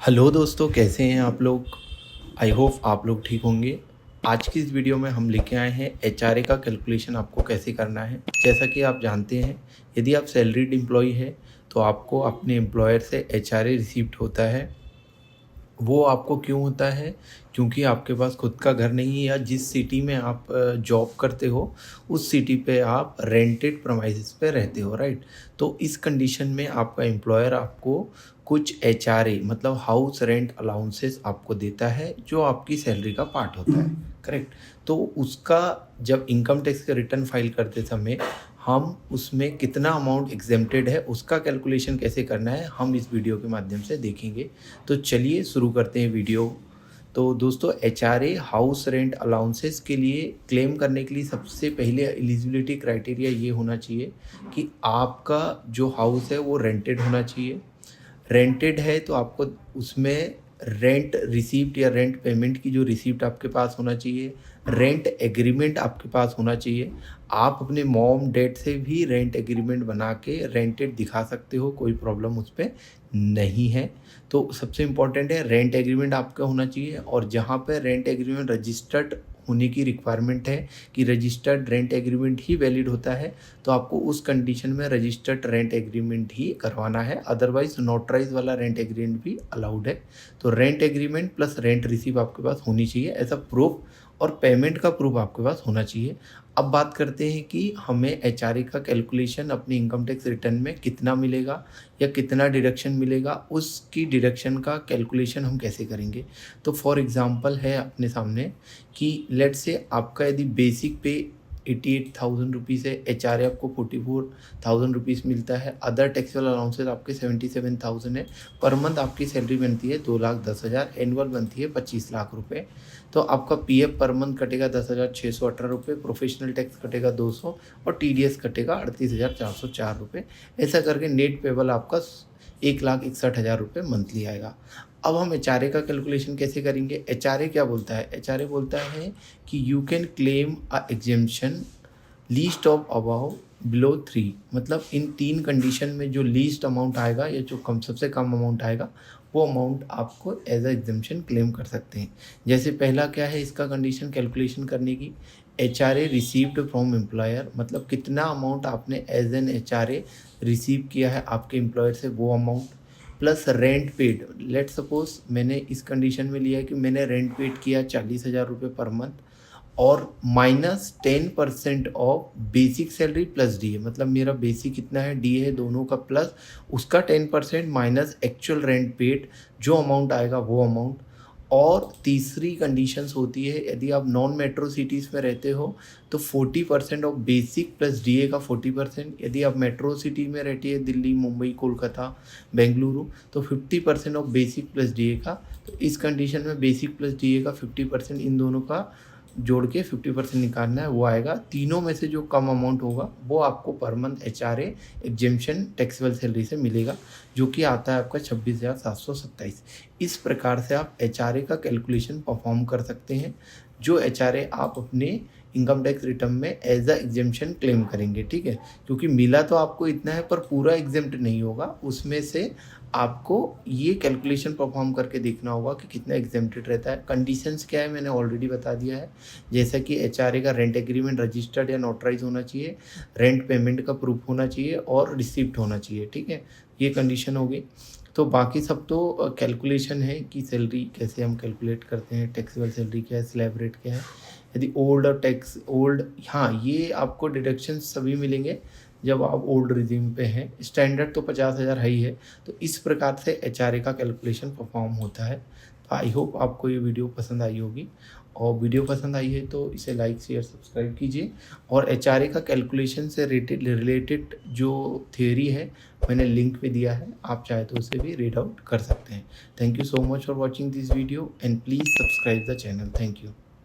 Hello दोस्तों, कैसे हैं आप लोग। आई होप आप लोग ठीक होंगे। आज की इस वीडियो में हम लेके आए हैं एचआरए का कैलकुलेशन आपको कैसे करना है। जैसा कि आप जानते हैं, यदि आप सैलरीड एम्प्लॉय है तो आपको अपने एम्प्लॉयर से एचआरए रिसीव्ड होता है। वो आपको क्यों होता है? क्योंकि आपके पास खुद का घर नहीं है या जिस सिटी में आप जॉब करते हो उस सिटी पे आप रेंटेड प्रमाइसेस पे रहते हो, राइट। तो इस कंडीशन में आपका एम्प्लॉयर आपको कुछ एचआरए मतलब हाउस रेंट अलाउंसेस आपको देता है, जो आपकी सैलरी का पार्ट होता है, करेक्ट। तो उसका जब इनकम टैक्स का रिटर्न फाइल करते समय हम उसमें कितना अमाउंट एग्जेम्प्टेड है उसका कैलकुलेशन कैसे करना है हम इस वीडियो के माध्यम से देखेंगे। तो चलिए शुरू करते हैं वीडियो। तो दोस्तों, एचआरए हाउस रेंट अलाउंसेस के लिए क्लेम करने के लिए सबसे पहले एलिजिबिलिटी क्राइटेरिया ये होना चाहिए कि आपका जो हाउस है वो रेंटेड होना चाहिए। रेंटेड है तो आपको उसमें रेंट रिसीप्ट या रेंट पेमेंट की जो रिसीप्ट आपके पास होना चाहिए। रेंट एग्रीमेंट आपके पास होना चाहिए। आप अपने मॉम डैड से भी रेंट एग्रीमेंट बना के रेंटेड दिखा सकते हो, कोई प्रॉब्लम उस पर नहीं है। तो सबसे इम्पॉर्टेंट है रेंट एग्रीमेंट आपका होना चाहिए। और जहाँ पे रेंट एग्रीमेंट रजिस्टर्ड होने की रिक्वायरमेंट है कि रजिस्टर्ड रेंट एग्रीमेंट ही वैलिड होता है, तो आपको उस कंडीशन में रजिस्टर्ड रेंट एग्रीमेंट ही करवाना है। अदरवाइज नोटराइज वाला रेंट एग्रीमेंट भी अलाउड है। तो rent agreement plus rent receive आपके पास होनी चाहिए, ऐसा प्रूफ। और पेमेंट का प्रूफ आपके पास होना चाहिए। अब बात करते हैं कि हमें एचआरए का कैलकुलेशन अपनी इनकम टैक्स रिटर्न में कितना मिलेगा या कितना डिडक्शन मिलेगा, उसकी डिडक्शन का कैलकुलेशन हम कैसे करेंगे। तो फॉर एग्जांपल है अपने सामने कि लेट से आपका यदि बेसिक पे 88,000 रुपीज़ है, एचआरए आपको 44,000 रुपीज़ मिलता है, अदर टैक्सेबल अलाउंसेस आपके 77,000 है। पर मंथ आपकी सैलरी बनती है 2,10,000, एनुअल बनती है 25 लाख रुपए। तो आपका पीएफ पर मंथ कटेगा 10,618 रुपये, प्रोफेशनल टैक्स कटेगा 200 और टीडीएस कटेगा 38,404 रुपये। ऐसा करके नेट पेबल आपका 1,61,000 रुपये मंथली आएगा। अब हम एचआरए का कैलकुलेशन कैसे करेंगे। एचआरए क्या बोलता है? एचआरए बोलता है कि you can claim a exemption least of above below 3। मतलब इन 3 कंडीशन में जो लीस्ट अमाउंट आएगा या जो सबसे कम अमाउंट आएगा वो अमाउंट आपको एज अ एग्जेम्पशन क्लेम कर सकते हैं। जैसे पहला क्या है इसका कंडीशन कैलकुलेशन करने की, एचआरए रिसीव्ड फ्रॉम एम्प्लॉयर, मतलब कितना अमाउंट आपने एज एन एचआरए रिसीव किया है आपके एम्प्लॉयर से, वो amount plus rent paid. Let suppose मैंने इस कंडीशन में लिया है कि मैंने रेंट पेड किया 40,000 रुपये पर मंथ और -10% of basic salary plus DA. मतलब मेरा बेसिक कितना है, डीए है, दोनों का प्लस उसका 10% माइनस एक्चुअल रेंट पेड, जो अमाउंट आएगा वो अमाउंट। और तीसरी कंडीशंस होती है यदि आप नॉन मेट्रो सिटीज़ में रहते हो तो 40% ऑफ बेसिक प्लस डीए का 40%। यदि आप मेट्रो सिटी में रहती है, दिल्ली, मुंबई, कोलकाता, बेंगलुरु, तो 50% ऑफ बेसिक प्लस डीए का। तो इस कंडीशन में बेसिक प्लस डीए का 50%, इन दोनों का जोड़ के 50% निकालना है, वो आएगा। तीनों में से जो कम अमाउंट होगा वो आपको per month HRA exemption taxable salary से मिलेगा, जो कि आता है आपका 26,727। इस प्रकार से आप एचआरए का कैलकुलेशन परफॉर्म कर सकते हैं, जो एचआरए आप अपने इनकम टैक्स रिटर्न में एज अ एग्जेम्पशन क्लेम करेंगे, ठीक है। क्योंकि मिला तो आपको इतना है पर पूरा एग्जेम्प्ट नहीं होगा, उसमें से आपको ये कैलकुलेशन परफॉर्म करके देखना होगा कि कितना एग्जेम्प्टेड रहता है। कंडीशंस क्या है मैंने ऑलरेडी बता दिया है, जैसा कि एचआरए का रेंट एग्रीमेंट रजिस्टर्ड या नोटराइज होना चाहिए, रेंट पेमेंट का प्रूफ होना चाहिए और रिसिप्ट होना चाहिए, ठीक है। ये कंडीशन हो गई। तो बाकी सब तो कैलकुलेशन है कि सैलरी कैसे हम कैलकुलेट करते हैं, टैक्सेबल सैलरी क्या है, स्लैब रेट क्या है, यदि ओल्ड और टैक्स ओल्ड, हाँ ये आपको डिडक्शन सभी मिलेंगे जब आप ओल्ड रिजीम पे हैं। स्टैंडर्ड तो 50,000 है ही है। तो इस प्रकार से एचआरए का कैलकुलेशन परफॉर्म होता है। तो आई होप आपको ये वीडियो पसंद आई होगी, और वीडियो पसंद आई है तो इसे लाइक शेयर सब्सक्राइब कीजिए। और एचआरए का कैलकुलेशन से रिलेटेड जो थियरी है मैंने लिंक पे दिया है, आप चाहे तो उसे भी रीड आउट कर सकते हैं। Thank you so much for watching this video and please subscribe the channel. Thank you.